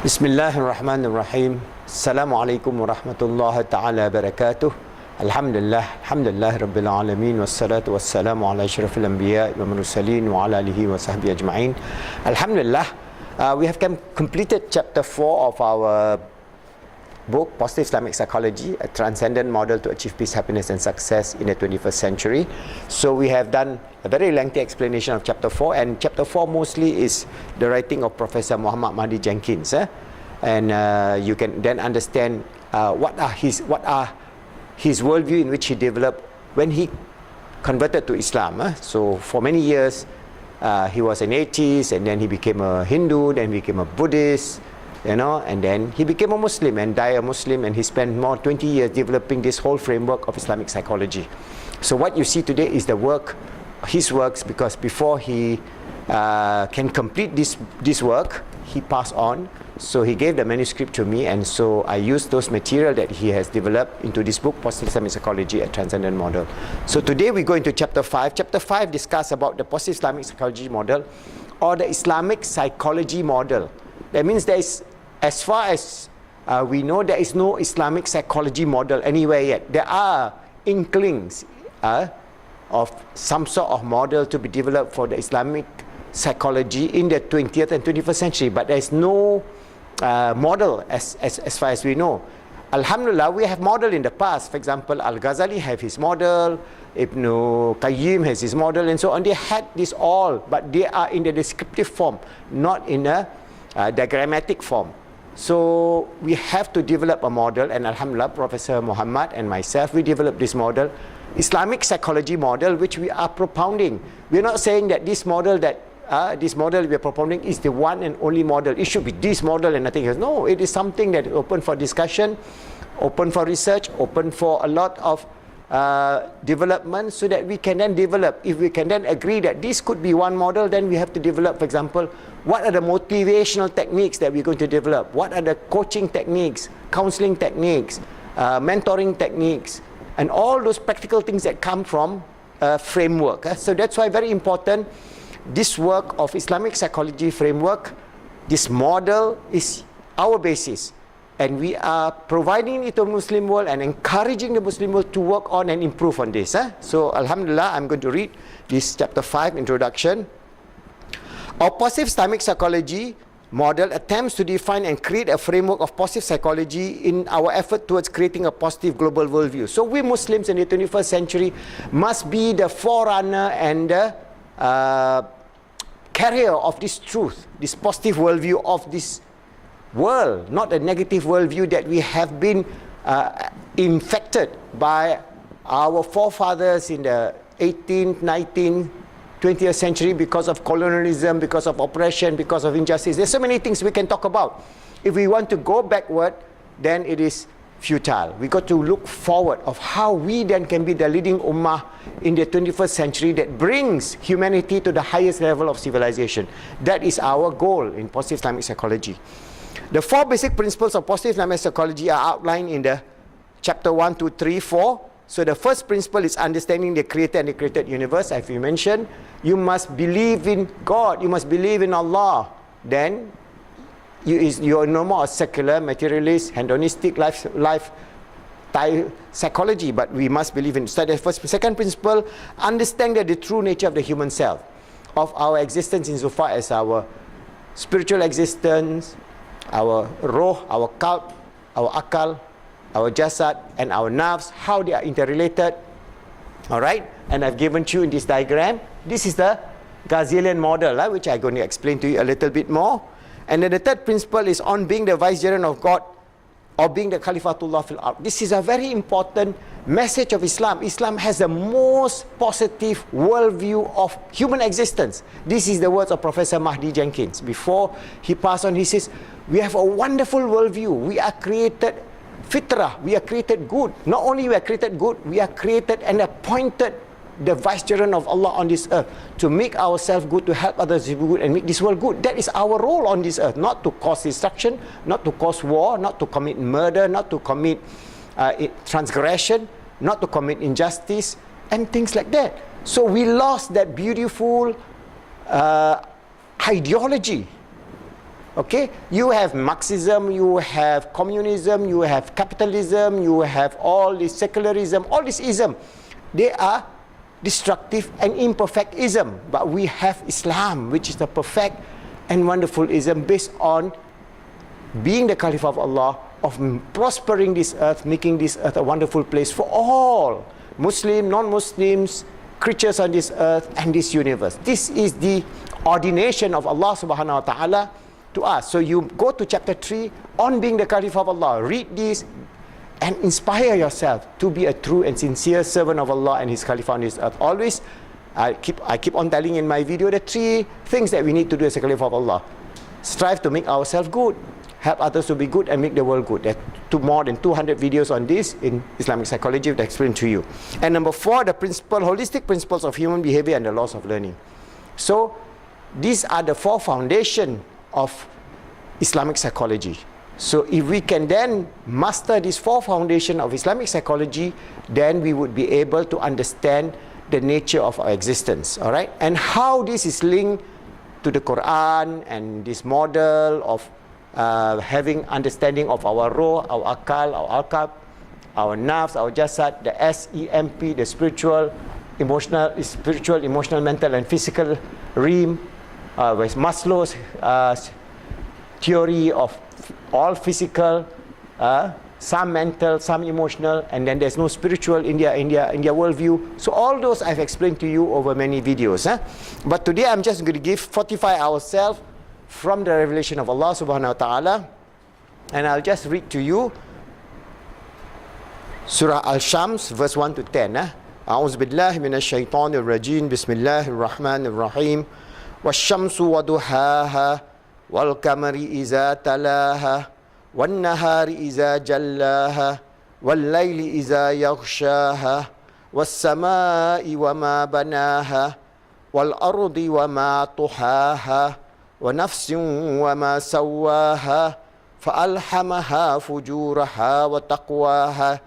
Bismillahirrahmanirrahim. Assalamualaikum warahmatullahi ta'ala wabarakatuh. Alhamdulillah Rabbil Alamin. Wassalatu wassalamu ala asyrafil anbiya wa mursalin wa ala alihi wa sahbihi ajma'in. Alhamdulillah, we have completed chapter 4 of our book, Positive Islamic Psychology, a transcendent model to achieve peace, happiness and success in the 21st century. So we have done a very lengthy explanation of chapter 4, and chapter 4 mostly is the writing of Professor Muhammad Mahdi Jenkins, and you can then understand what are his worldview in which he developed when he converted to Islam. So for many years he was an atheist, and then he became a Hindu, then became a Buddhist, and then he became a Muslim and died a Muslim, and he spent more 20 years developing this whole framework of Islamic psychology. So what you see today is his works, because before he can complete this work, he passed on. So he gave the manuscript to me, and so I used those material that he has developed into this book, Positive Islamic Psychology, a Transcendent Model. So today we go into chapter 5. Chapter 5 discusses about the Positive Islamic Psychology Model, or the Islamic Psychology Model. That means there is, as far as we know, there is no Islamic psychology model anywhere yet. There are inklings of some sort of model to be developed for the Islamic psychology in the 20th and 21st century, but there is no model as far as we know. Alhamdulillah, we have model in the past. For example, Al-Ghazali have his model, Ibn Qayyim has his model, and so on. They had this all, but they are in the descriptive form, not in a diagrammatic form. So we have to develop a model, and Alhamdulillah, Professor Muhammad and myself, we developed this model, Islamic psychology model, which we are propounding. We are not saying that this model we are propounding is the one and only model. It should be this model and nothing else. No, it is something that is open for discussion, open for research, open for a lot of development, so that we can then develop. If we can then agree that this could be one model, then we have to develop, for example, what are the motivational techniques that we're going to develop? What are the coaching techniques, counseling techniques, mentoring techniques, and all those practical things that come from a framework. So that's why very important, this work of Islamic psychology framework, this model is our basis. And we are providing it to the Muslim world and encouraging the Muslim world to work on and improve on this. So Alhamdulillah, I'm going to read this chapter 5 introduction. Our positive Islamic psychology model attempts to define and create a framework of positive psychology in our effort towards creating a positive global worldview. So we Muslims in the 21st century must be the forerunner and the carrier of this truth, this positive worldview of this world, not a negative worldview that we have been infected by our forefathers in the 18th, 19th, 20th century because of colonialism, because of oppression, because of injustice. There's so many things we can talk about. If we want to go backward, then it is futile. We got to look forward of how we then can be the leading ummah in the 21st century that brings humanity to the highest level of civilization. That is our goal in positive Islamic psychology. The 4 basic principles of positive Islamic psychology are outlined in the chapter 1, 2, 3, 4. So the first principle is understanding the creator and the created universe. As we mentioned, you must believe in God, you must believe in Allah. Then you are no more a secular, materialist, hedonistic lifestyle psychology, but we must believe in. So the second principle, understand the true nature of the human self, of our existence insofar as our spiritual existence, our roh, our qalb, our akal, our jasad, and our nafs, how they are interrelated. Alright, and I've given you in this diagram. This is the Ghazalian model, which I'm going to explain to you a little bit more. And then the third principle is on being the vicegerent of God, or being the Khalifatullah fil ard. This is a very important message of Islam. Islam has the most positive worldview of human existence. This is the words of Professor Mahdi Jenkins. Before he passed on, he says, we have a wonderful worldview. We are created fitrah, we are created good. Not only we are created good, we are created and appointed the vicegerent of Allah on this earth to make ourselves good, to help others to be good, and make this world good. That is our role on this earth, not to cause destruction, not to cause war, not to commit murder, not to commit transgression, not to commit injustice, and things like that. So we lost that beautiful ideology Okay, you have Marxism, you have communism, you have capitalism, you have all this secularism, all this ism. They are destructive and imperfect ism. But we have Islam, which is the perfect and wonderful ism based on being the Caliph of Allah, of prospering this earth, making this earth a wonderful place for all Muslim, non-Muslims, creatures on this earth and this universe. This is the ordination of Allah subhanahu wa ta'ala to us. So you go to chapter 3 on being the Caliph of Allah, read this and inspire yourself to be a true and sincere servant of Allah and His Caliph on this earth. Always, I keep on telling in my video the 3 things that we need to do as a Caliph of Allah. Strive to make ourselves good, help others to be good, and make the world good. There are more than 200 videos on this in Islamic psychology that I explain to you. And number 4, the holistic principles of human behavior and the laws of learning. So these are the 4 foundations of Islamic psychology. So if we can then master these 4 foundations of Islamic psychology, then we would be able to understand the nature of our existence, all right? And how this is linked to the Quran and this model of having understanding of our ruh, our akal, our alqab, our nafs, our jasad, the SEMP, the spiritual, emotional, mental and physical realm, with Maslow's theory of all physical, some mental, some emotional, and then there's no spiritual in their worldview. So all those I've explained to you over many videos. But today I'm just going to give 45 ourselves from the revelation of Allah subhanahu wa ta'ala, and I'll just read to you Surah Al-Shams, verse 1 to 10. أعوذ بالله من الشيطان الرجيم بسم الله الرحمن الرحيم والشمس وضحاها والقمر إذا تلاها والنهار إذا جلاها والليل إذا يغشاها والسماء وما بناها والأرض وما طحاها ونفس وما سواها فألهمها فجورها وتقواها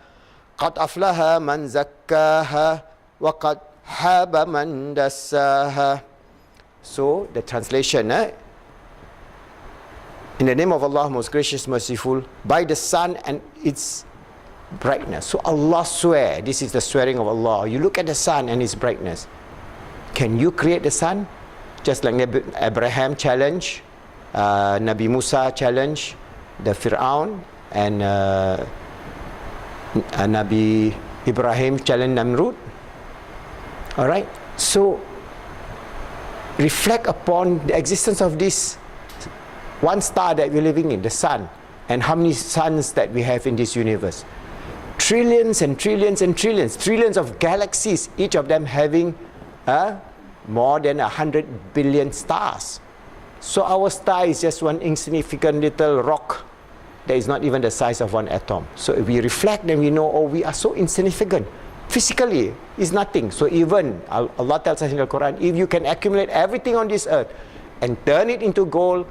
قد أفلح من زكاها وقد خاب من دساها. So the translation, in the name of Allah, most gracious, merciful, by the sun and its brightness. So Allah swear, this is the swearing of Allah. You look at the sun and its brightness. Can you create the sun? Just like Abraham challenge, Nabi Musa challenge the Fir'aun, and Nabi Ibrahim challenge Namrud. Alright, so reflect upon the existence of this one star that we're living in, the sun, and how many suns that we have in this universe. Trillions and trillions and trillions, trillions of galaxies, each of them having more than 100 billion stars. So our star is just one insignificant little rock that is not even the size of one atom. So if we reflect, then we know, oh, we are so insignificant. Physically, is nothing. So even, Allah tells us in the Quran, if you can accumulate everything on this earth and turn it into gold,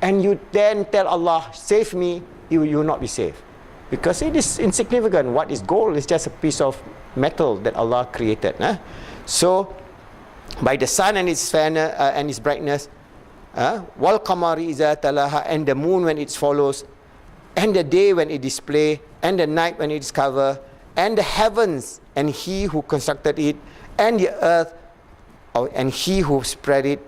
and you then tell Allah, save me, you will not be saved. Because it is insignificant. What is gold? It's just a piece of metal that Allah created. So, by the sun and its and its brightness, wal qamari iza talaha, and the moon when it follows, and the day when it display, and the night when it is covered, and the heavens and He who constructed it, and the earth and He who spread it.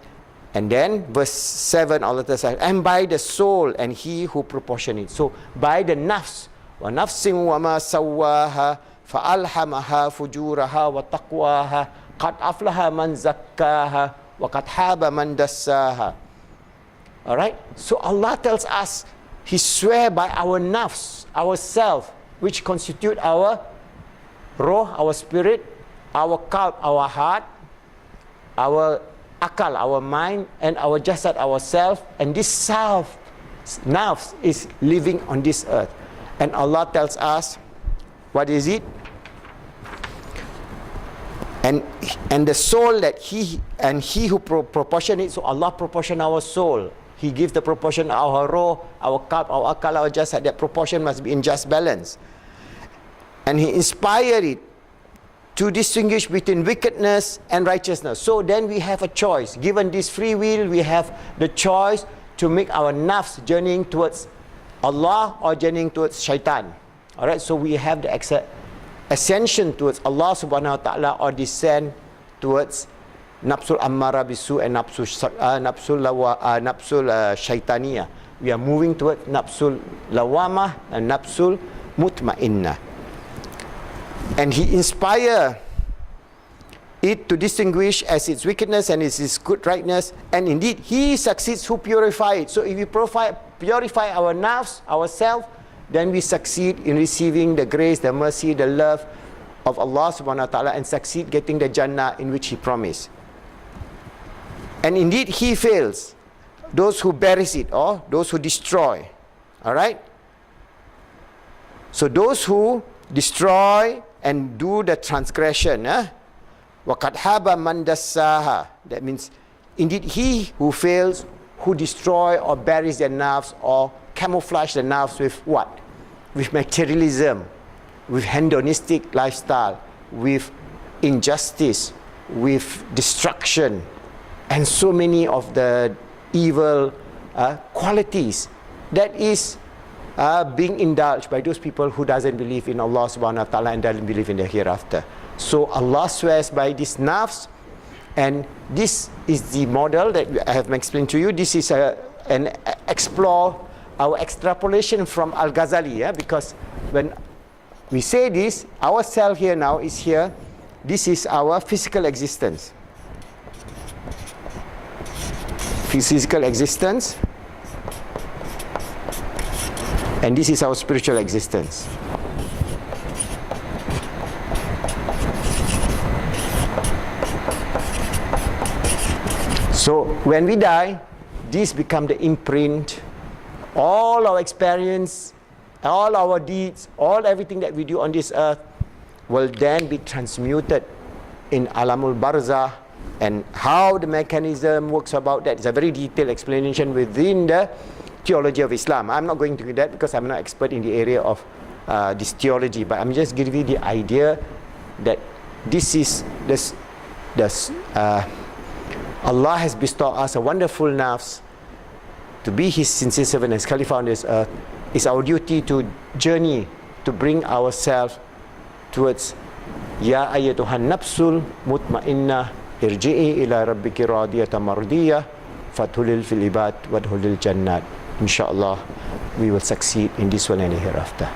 And then verse 7, Allah says, and by the soul and He who proportioned it. So by the nafs, wa nafsin wa ma sawaha fa alhamaha fujuraha wa taqwaha qad aflaha man zakkaha wa qad haba man dassaha. All right, so Allah tells us, He swear by our nafs, our self, which constitute our ruh, our spirit, our qalb, our heart, our akal, our mind, and our jasad, our self, and this self, nafs, is living on this earth. And Allah tells us, what is it? And the soul that He who proportion it, so Allah proportion our soul. He gives the proportion our ruh, our qalb, our akal, our jasad. That proportion must be in just balance. And He inspired it to distinguish between wickedness and righteousness. So then we have a choice. Given this free will, we have the choice to make our nafs journeying towards Allah or journeying towards shaitan. Alright, so we have the ascension towards Allah subhanahu wa ta'ala or descend towards nafsul ammara bisu and nafsul shaitaniya. We are moving towards nafsul lawamah and nafsul mutmainnah. And he inspire it to distinguish as its wickedness and its good rightness, and indeed he succeeds who purify it. So if we purify our nafs, ourselves, then we succeed in receiving the grace, the mercy, the love of Allah subhanahu wa ta'ala, and succeed getting the Jannah in which he promised. And indeed he fails those who buries it or those who destroy. Alright? So those who destroy and do the transgression, وَقَدْ حَابَ مَنْ دَسَّاهَا, that means indeed he who fails, who destroy or buries their nafs or camouflage the nafs with what? With materialism, with hedonistic lifestyle, with injustice, with destruction, and so many of the evil qualities that is being indulged by those people who doesn't believe in Allah subhanahu wa ta'ala and doesn't believe in the hereafter. So Allah swears by these nafs, and this is the model that I have explained to you. This is an explore our extrapolation from Al-Ghazali, because when we say this, our self here now is here. This is our physical existence. Physical existence, and this is our spiritual existence. So when we die, this become the imprint. All our experience, all our deeds, everything that we do on this earth will then be transmuted in Alamul Barzah. And how the mechanism works about that is a very detailed explanation within the theology of Islam. I'm not going to do that because I'm not expert in the area of this theology, but I'm just giving you the idea that this is Allah has bestowed us a wonderful nafs to be His sincere servant as Khalifa on this earth. It's our duty to journey, to bring ourselves towards Ya ayyatuhan nafsul mutmainnah irji'i ila rabbiki radiyatan mardiyah fathulil fil ibad wadhulil jannat. Inshallah, we will succeed in this one and the hereafter.